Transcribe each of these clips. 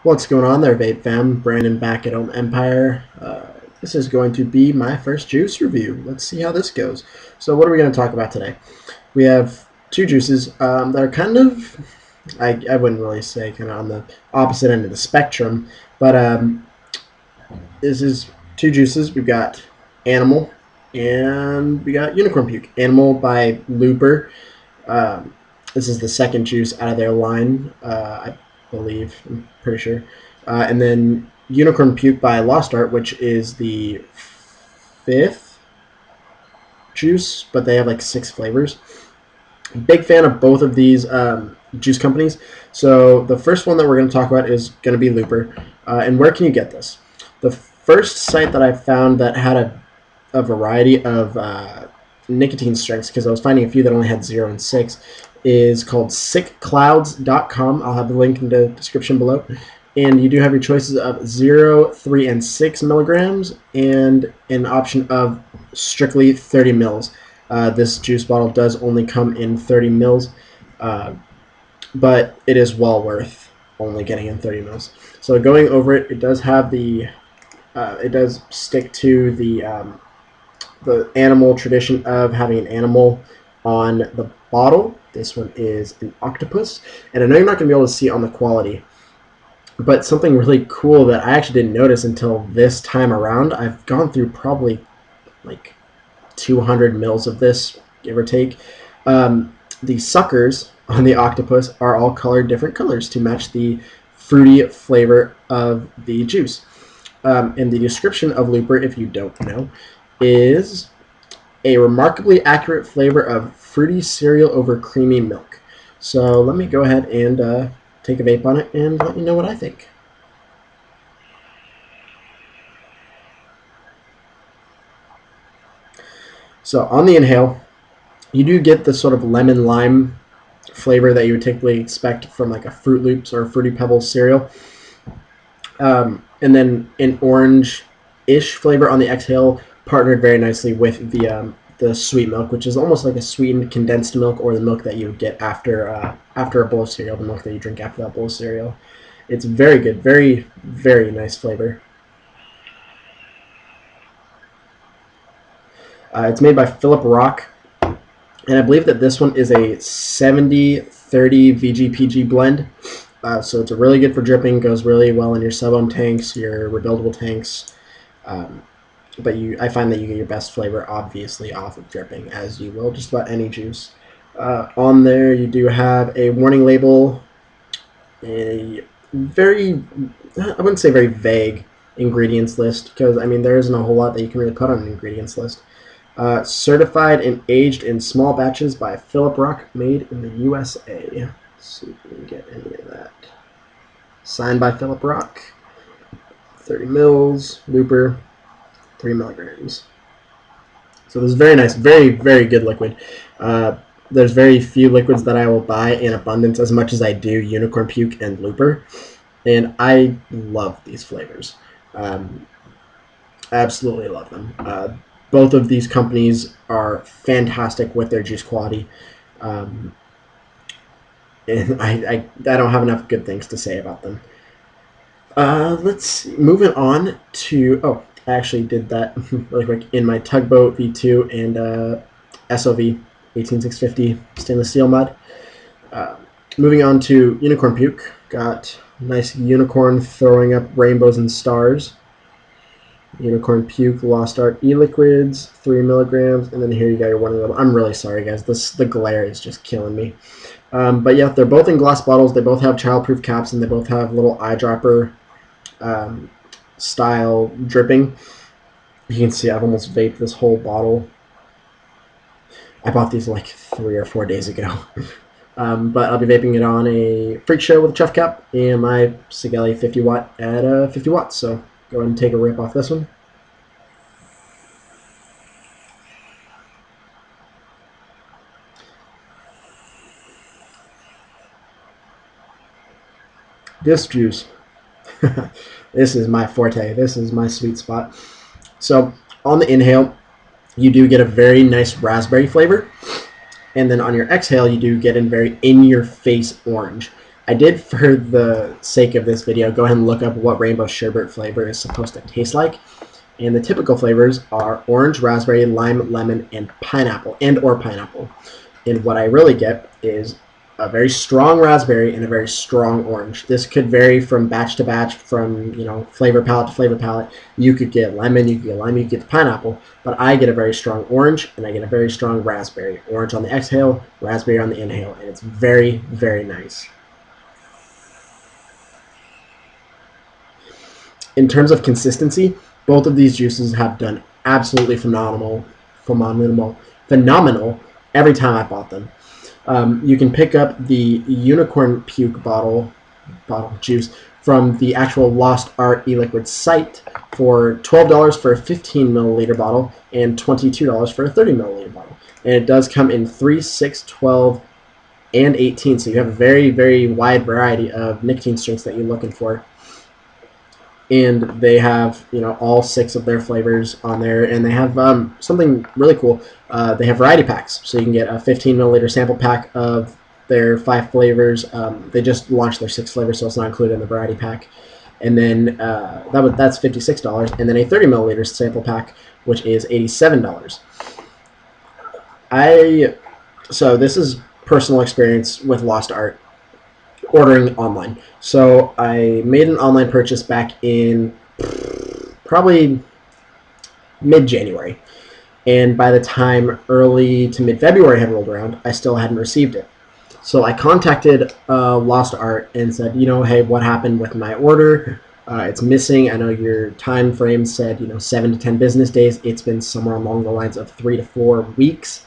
What's going on there, Vape Fam? Brandon back at Home Empire. This is going to be my first juice review. Let's see how this goes. So what are we going to talk about today? We have two juices that are kind of, I wouldn't really say kind of on the opposite end of the spectrum, but this is two juices. We've got ANML and we got Unicorn Puke. ANML by Looper. This is the second juice out of their line, I believe. I'm pretty sure. And then Unicorn Puke by Lost Art, which is the fifth juice, but they have like 6 flavors. Big fan of both of these juice companies. So the first one that we're going to talk about is going to be Looper. And where can you get this? The first site that I found that had a variety of nicotine strengths, because I was finding a few that only had 0 and 6, is called sickclouds.com. I'll have the link in the description below. And you do have your choices of 0, 3, and 6 milligrams, and an option of strictly 30 mils. This juice bottle does only come in 30 mils, but it is well worth only getting in 30 mils. So going over it, it does have the, it does stick to the animal tradition of having an animal on the bottle. This one is an octopus, and I know you're not going to be able to see it on the quality, but something really cool that I actually didn't notice until this time around. I've gone through probably like 200 mils of this, give or take. The suckers on the octopus are all colored different colors to match the fruity flavor of the juice. And the description of Looper, if you don't know, is a remarkably accurate flavor of fruity cereal over creamy milk. So let me go ahead and take a vape on it and let you know what I think. So on the inhale, you do get the sort of lemon lime flavor that you would typically expect from like a Fruit Loops or a Fruity Pebbles cereal. And then an orange-ish flavor on the exhale, partnered very nicely with the sweet milk, which is almost like a sweetened condensed milk, or the milk that you would get after a bowl of cereal, the milk that you drink after that bowl of cereal. It's very good, very, very nice flavor. It's made by Philip Rock, and I believe that this one is a 70-30 VGPG blend. So it's really good for dripping, goes really well in your sub-ohm tanks, your rebuildable tanks. But I find that you get your best flavor, obviously, off of dripping, as you will just about any juice. On there, you do have a warning label, a very, I wouldn't say very vague ingredients list, because, I mean, there isn't a whole lot that you can really put on an ingredients list. Certified and aged in small batches by Philip Rock, made in the USA. Let's see if we can get any of that. Signed by Philip Rock. 30 mils, Looper, 3 milligrams. So this is very nice, very, very good liquid. There's very few liquids that I will buy in abundance as much as I do Unicorn Puke and Looper, and I love these flavors. Absolutely love them. Both of these companies are fantastic with their juice quality, and I don't have enough good things to say about them. Let's see. Moving on to, I actually did that really quick in my Tugboat V2 and SOV 18650 stainless steel mod. Moving on to Unicorn Puke, got nice unicorn throwing up rainbows and stars. Unicorn Puke, Lost Art e-liquids, 3 milligrams, and then here you got your warning label. I'm really sorry, guys. The glare is just killing me. But yeah, they're both in glass bottles. They both have childproof caps, and they both have little eyedropper style dripping. You can see I've almost vaped this whole bottle. I bought these like 3 or 4 days ago. But I'll be vaping it on a Freak Show with a chuff cap and my Sigelli 50 watt at 50 watts. So go ahead and take a rip off this one. This juice, this is my forte. This is my sweet spot. So on the inhale, you do get a very nice raspberry flavor, and then on your exhale, you do get a very in-your-face orange. I did, for the sake of this video, go ahead and look up what rainbow sherbet flavor is supposed to taste like. And the typical flavors are orange, raspberry, lime, lemon, and pineapple, or pineapple. And what I really get is a very strong raspberry and a very strong orange. This could vary from batch to batch, from flavor palette to flavor palette. You could get lemon, you could get lime, you could get the pineapple, but I get a very strong orange and I get a very strong raspberry. Orange on the exhale, raspberry on the inhale, and it's very, very nice. In terms of consistency, both of these juices have done absolutely phenomenal every time I bought them. You can pick up the Unicorn Puke bottle juice from the actual Lost Art e-liquid site for $12 for a 15 milliliter bottle and $22 for a 30 milliliter bottle. And it does come in 3, 6, 12, and 18, so you have a very, very wide variety of nicotine strengths that you're looking for. And they have all 6 of their flavors on there, and they have something really cool. They have variety packs, so you can get a 15 milliliter sample pack of their 5 flavors. They just launched their 6th flavor, so it's not included in the variety pack. And then that's $56, and then a 30 milliliter sample pack, which is $87. So this is personal experience with Lost Art, ordering online. So I made an online purchase back in probably mid-January, and by the time early to mid-February had rolled around, I still hadn't received it. So I contacted Lost Art and said, hey, what happened with my order? It's missing. I know your time frame said 7 to 10 business days. It's been somewhere along the lines of 3 to 4 weeks,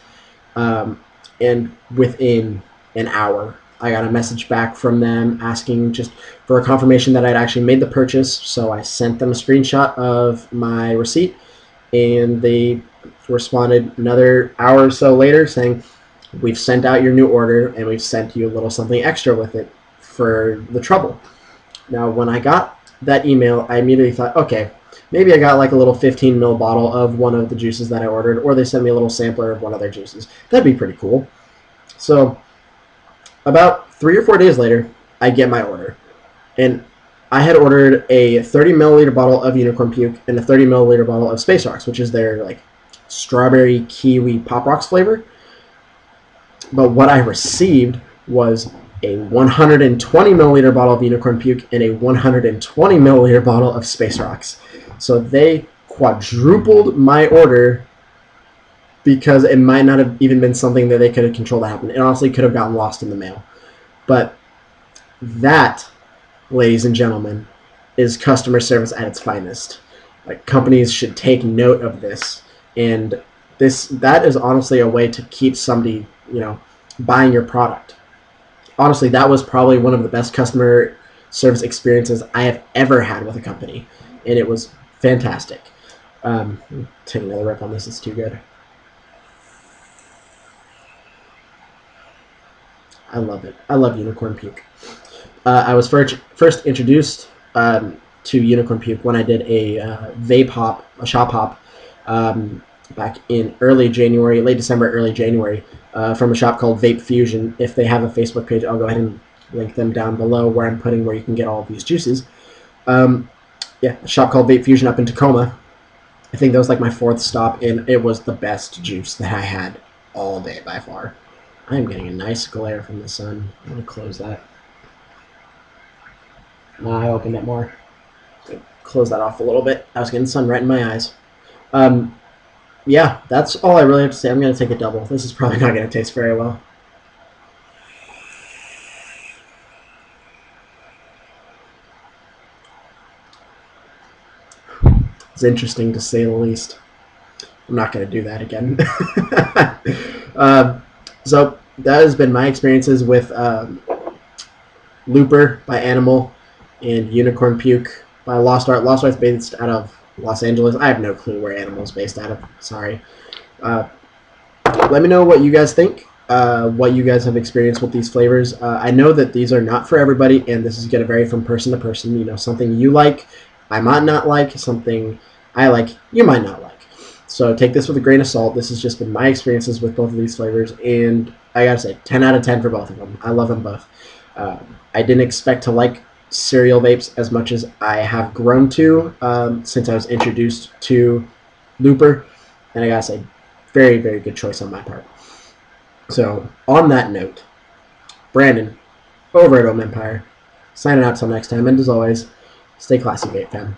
and within an hour I got a message back from them asking just for a confirmation that I'd actually made the purchase. So I sent them a screenshot of my receipt, and they responded another hour or so later saying, we've sent out your new order and we've sent you a little something extra with it for the trouble. Now, when I got that email, I immediately thought, okay, maybe I got like a little 15 ml bottle of one of the juices that I ordered, or they sent me a little sampler of one of their juices. That'd be pretty cool. So about 3 or 4 days later, I get my order, and I had ordered a 30 milliliter bottle of Unicorn Puke and a 30 milliliter bottle of Space Rocks, which is their like strawberry kiwi Pop Rocks flavor. But what I received was a 120 milliliter bottle of Unicorn Puke and a 120 milliliter bottle of Space Rocks. So they quadrupled my order, because it might not have even been something that they could have controlled that happened. It honestly could have gotten lost in the mail. But that, ladies and gentlemen, is customer service at its finest. Like, companies should take note of this, and that is honestly a way to keep somebody, buying your product. Honestly, that was probably one of the best customer service experiences I have ever had with a company, and it was fantastic. Take another rip on this. It's too good. I love it. I love Unicorn Puke. I was first introduced to Unicorn Puke when I did a shop hop back in early January, late December, early January, from a shop called Vape Fusion. If they have a Facebook page, I'll go ahead and link them down below where you can get all of these juices. Yeah, a shop called Vape Fusion up in Tacoma. I think that was like my 4th stop, and it was the best juice that I had all day by far. I am getting a nice glare from the sun. I'm going to close that. I opened it more. Close that off a little bit. I was getting sun right in my eyes. Yeah, that's all I really have to say. I'm going to take a double. This is probably not going to taste very well. It's interesting, to say the least. I'm not going to do that again. So that has been my experiences with Looper by ANML and Unicorn Puke by Lost Art. Lost Art's based out of Los Angeles. I have no clue where ANML's based out of. Sorry. Let me know what you guys think, what you guys have experienced with these flavors. I know that these are not for everybody, and this is going to vary from person to person. Something you like, I might not like. Something I like, you might not like. So take this with a grain of salt. This has just been my experiences with both of these flavors, and I gotta say, 10 out of 10 for both of them. I love them both. I didn't expect to like cereal vapes as much as I have grown to since I was introduced to Looper, and I gotta say, very, very good choice on my part. So, on that note, Brandon, over at Ohm Empire, signing out till next time, and as always, stay classy, vape fam.